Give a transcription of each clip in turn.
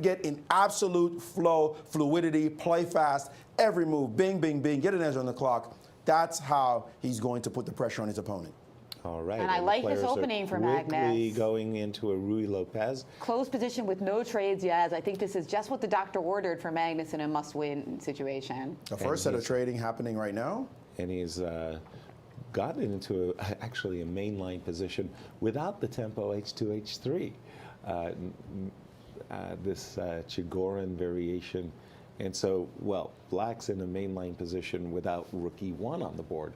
get in absolute flow, fluidity, play fast, every move, bing, bing, bing, get an edge on the clock. That's how he's going to put the pressure on his opponent. All right. And I like this opening for Magnus. Going into a Rui Lopez. Closed position with no trades yet. I think this is just what the doctor ordered for Magnus in a must-win situation. The first set of trading happening right now. And he's gotten into actually a mainline position without the tempo H2, H3. This Chigorin variation. And so, well, black's in a mainline position without rook E1 on the board.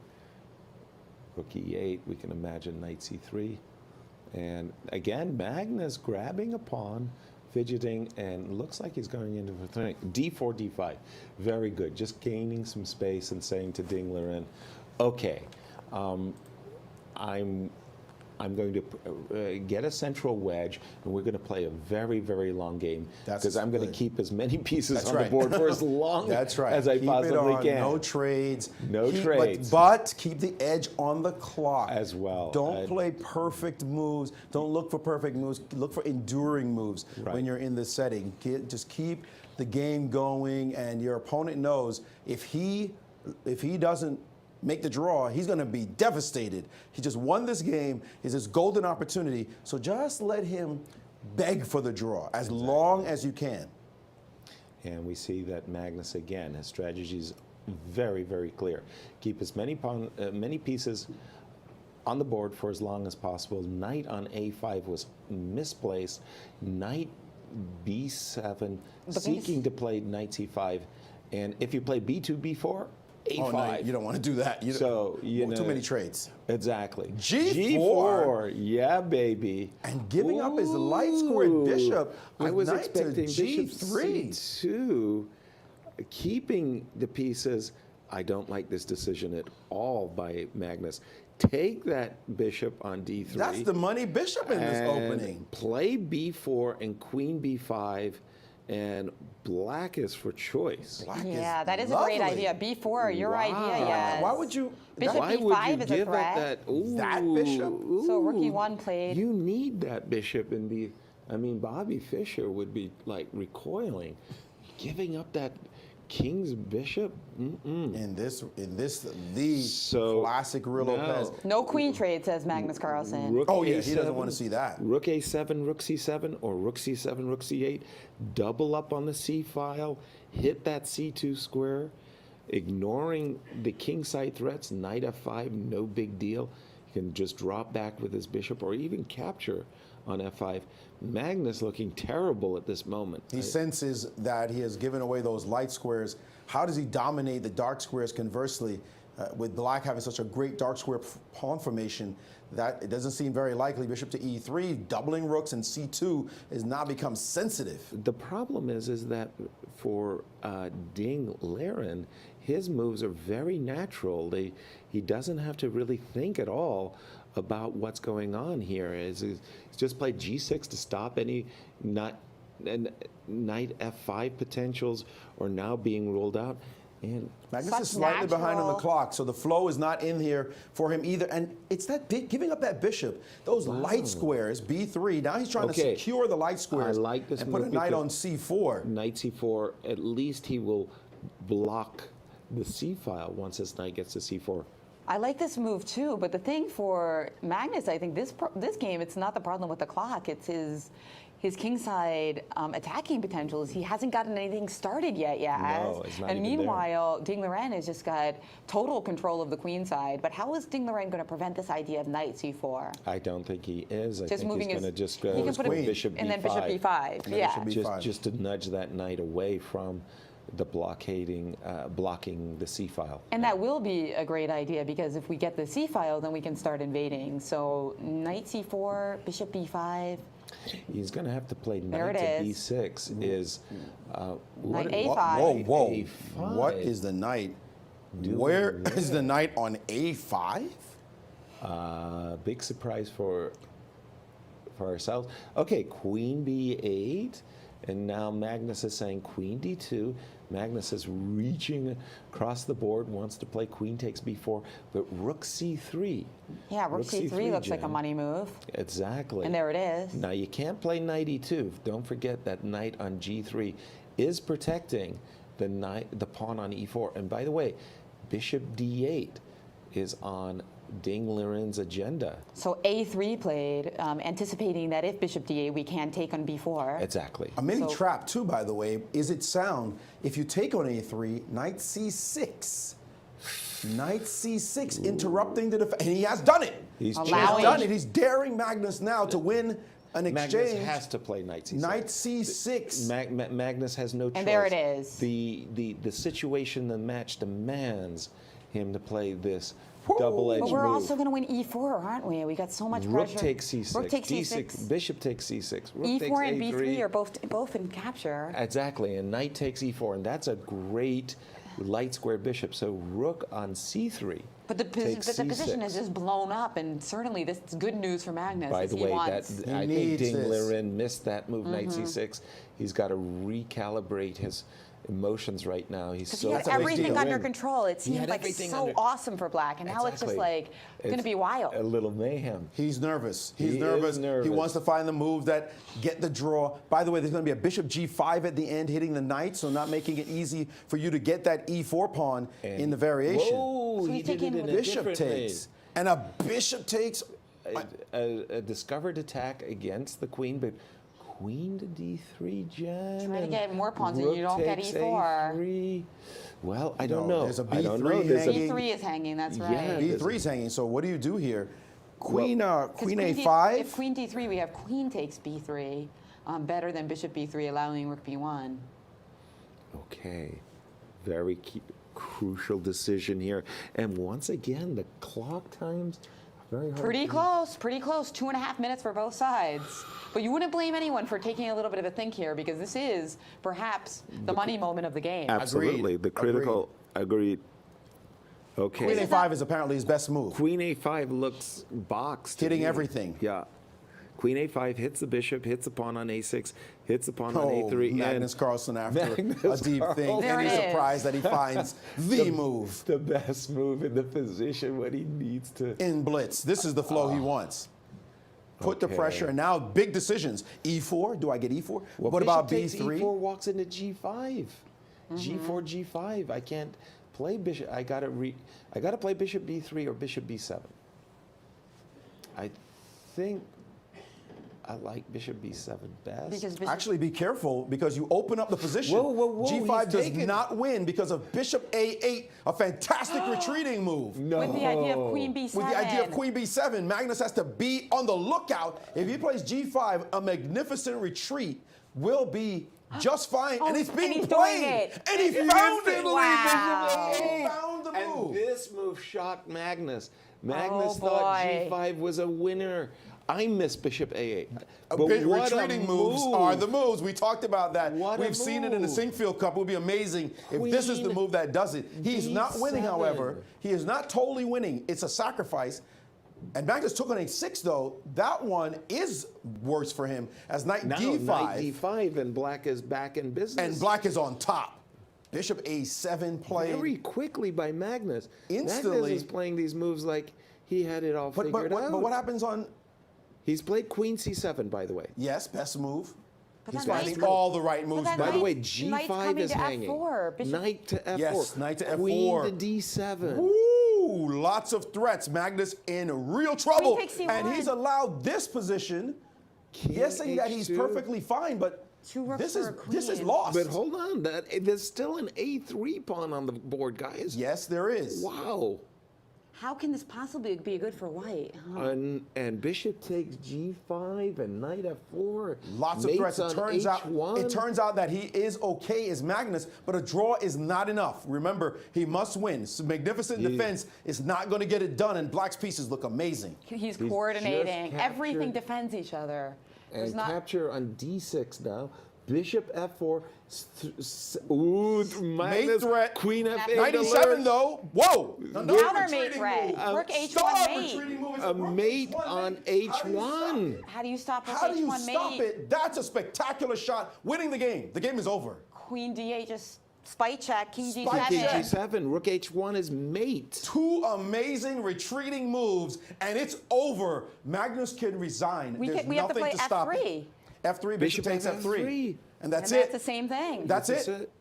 Rook E8, we can imagine knight C3. And again, Magnus grabbing a pawn, fidgeting, and looks like he's going into D4, D5. Very good, just gaining some space and saying to Ding Lижень, okay, I'm going to get a central wedge, and we're going to play a very, very long game because I'm going to keep as many pieces on the board for as long as I possibly can. No trades. No trades. But keep the edge on the clock. As well. Don't play perfect moves. Don't look for perfect moves. Look for enduring moves when you're in this setting. Just keep the game going, and your opponent knows if he doesn't make the draw, he's going to be devastated. He just won this game. It's his golden opportunity. So just let him beg for the draw as long as you can. And we see that Magnus, again, his strategy is very, very clear. Keep as many pieces on the board for as long as possible. Knight on A5 was misplaced. Knight B7, seeking to play knight C5. And if you play B2, B4, A5. Oh, no, you don't want to do that. So, you know, too many trades. Exactly. G4. Yeah, baby. And giving up his light-scored bishop with I was knight expecting to bishop G3. C2, keeping the pieces. I don't like this decision at all by Magnus. Take that bishop on D3. That's the money bishop in this opening. Play B4 and queen B5. And black is for choice. Yeah, that is a great idea. B4, your idea, yes. Why would you? Bishop B5 is a threat. That bishop? So rook E1 played. You need that bishop in the. I mean, Bobby Fischer would be like recoiling, giving up that king's bishop. In this, the classic Rui Lopez. No queen trade, says Magnus Carlsen. Rook A7, he doesn't A7, want to see that. Rook A7, Rook C7, or Rook C7, Rook C8. Double up on the C file. Hit that C2 square. Ignoring the kingside threats. Knight F5, no big deal. He can just drop back with his bishop or even capture on F5. Magnus looking terrible at this moment. He senses that he has given away those light squares. How does he dominate the dark squares conversely? With black having such a great dark square pawn formation, that it doesn't seem very likely. Bishop to E3, doubling rooks, and C2 has now become sensitive. The problem is that for Ding Lижень, his moves are very natural. He doesn't have to really think at all about what's going on here. He's just played G6 to stop any knight F5 potentials or now being ruled out. And Magnus is slightly behind on the clock, so the flow is not in here for him either. And it's that giving up that bishop, those light squares, B3. Now he's trying to secure the light squares and put a knight on C4. Knight C4, at least he will block the C file once his knight gets to C4. I like this move too, but the thing for Magnus, I think this game, it's not the problem with the clock. It's his kingside attacking potentials. He hasn't gotten anything started yet, No, it's not and even meanwhile, Ding Lижень has just got total control of the queen side. But how is Ding Lижень going to prevent this idea of knight C4? I don't think he is. I Just think moving he's going to just go bishop and then bishop B5. Yeah. Just to nudge that knight away from the blocking the C file. And that will be a great idea because if we get the C file, then we can start invading. So knight C4, bishop B5. He's going to have to play knight to B6. Knight A5. Whoa. A5. What is the knight? Where is the knight on A5? Big surprise for ourselves. Okay, queen B8. And now Magnus is saying queen d2. Magnus is reaching across the board, wants to play queen takes b4, but rook c3. Yeah, rook c3 looks like a money move. Exactly. And there it is. Now you can't play knight e2. Don't forget that knight on g3 is protecting the pawn on e4. And by the way, bishop d8 is on Ding Liren's agenda. So a3 played, anticipating that if bishop d8, we can take on b4. Exactly. A mini trap too, by the way. Is it sound if you take on a3, knight c6? Knight c6, interrupting the defense. And he has done it. He's done it. He's daring Magnus now to win an exchange. Magnus has to play knight c6. Knight c6. Magnus has no choice. And there it is. The situation, the match demands him to play this double-edged move. But we're also going to win e4, aren't we? We got so much pressure. Rook takes c6. Rook takes d6. Bishop takes c6. Rook e4 takes and a3. b3 are both in capture. Exactly, and knight takes e4, and that's a great light square bishop. So rook on c3. But the position C6. has just blown up, and certainly this is good news for Magnus. By as the he way, wants. I think needs Ding this. Liren missed that move, knight c6. He's got to recalibrate his emotions right now. He's Because so he had That's a big everything deal. under control. It He seemed had like everything so under- awesome for Black, and now it's just like going to be wild. A little mayhem. He's nervous. He He's is nervous. nervous. He wants to find the move that get the draw. By the way, there's going to be a bishop g5 at the end, hitting the knight, so not making it easy for you to get that e4 pawn in the variation. Whoa, So he he's did it taking in a Bishop different takes. And a bishop takes. a discovered attack against the queen, but queen to d3, Jan. Try to and get more pawns and rook you don't get takes e4. A3. Well, I don't No, know. there's a I don't know. B3 There's a hanging. b3 is hanging. That's right. Yeah. b3's hanging. So what do you do here? Queen, queen Because a5. If queen d3, we have queen takes b3, better than bishop b3, allowing rook b1. Okay, very crucial decision here. And once again, the clock times are very hard. Pretty close, pretty close. 2.5 minutes for both sides. But you wouldn't blame anyone for taking a little bit of a think here, because this is perhaps the money moment of the game. Absolutely, Agreed. the critical. Agreed. Okay. Queen a5 is apparently his best move. Queen a5 looks boxed. to Hitting me. everything. Yeah. Queen a5 hits the bishop, hits the pawn on a6, hits the pawn on Oh, a3. Magnus and Carlsen after a Magnus deep think. Carlsen. There And he's it is. surprised that he finds the move the best move in the position when he needs to. in blitz. This is the flow he wants. Put the Okay. pressure, and now big decisions. E4, do I get E4? Well, what bishop about takes B3? E4 walks into G5. G4, G5. I can't play bishop. I gotta play bishop B3 or bishop B7. I think I like bishop B7 best. Because bishop Actually, be careful because you open up the position. Whoa, whoa, whoa, G5 he's does taken- not win because of bishop A8, a fantastic retreating move. no. with the idea of queen b7. With the idea of queen b7, Magnus has to be on the lookout. If he plays g5, a magnificent retreat will be just fine. Oh, and it's being and he's doing played. it. And he found it. Wow. He found the move. And this move shocked Magnus. Magnus Oh, thought boy. G5 was a winner. I miss bishop A8. But what a Retreating moves move. are the moves. We talked about that. What a We've seen it in the move. Sinkfield Cup. It would be amazing if this is the Queen move that does it. He's not winning, B7. however. He is not totally winning. It's a sacrifice. And Magnus took on a6, though. That one is worse for him as knight Now d5. knight D5 and black is back in business. And black is on top. Bishop a7 played. Very quickly by Magnus. Instantly. Magnus is playing these moves like he had it all figured out. But what happens on, He's played queen c7, by the way. yes, best move. But He's that finding knight's all the right moves. that By the back. way, knight's G5 coming is to hanging. F4. Bishop- Knight to F4. Yes, knight to Queen F4. to D7. Ooh, lots of threats. Magnus in real trouble. takes C1. And he's allowed this position, guessing that he's H2. perfectly fine, but Two rooks this for is a this is queen. lost. But hold on, there's still an A3 pawn on the board, guys. Yes, there is. Wow. How can this possibly be good for white? Huh? And bishop takes G5 and knight F4. Lots of mates threats. It on turns H1. out that he is okay as Magnus, but a draw is not enough. Remember, he must win. So magnificent defense is not going to get it done, and Black's pieces look amazing. He's just coordinating. captured- Everything defends each other. There's And not. capture on D6 now. Bishop f4. Ooh, Magnus, threat. Queen f8. 97 alert. though. Whoa. Countermate threat. Rook Stop H1 retreating mate. move. A mate Rook on H1 mate. h1. How do you stop Rook How do you H1 stop mate? it? That's a spectacular shot, winning the game. The game is over. Queen D8 just spite check. King Spite G7. King check. g7. Rook h1 is mate. Two amazing retreating moves, and it's over. Magnus can resign. We There's have to nothing play to stop F3. it. F3, bishop takes F3. F3. And that's And it. that's the same thing. That's That's it. it.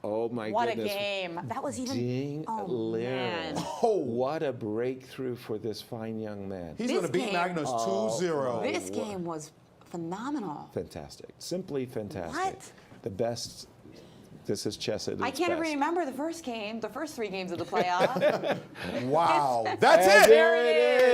Oh my What a goodness. game. That was even. Ding Oh, man. Oh, What a breakthrough for this fine young man. he's This going to beat game- Magnus 2-0. This game was phenomenal. Fantastic. Simply fantastic. What? The best. This is chess at its I can't even best. remember the first game, the first three games of the playoff. Wow. That's And it. there it is.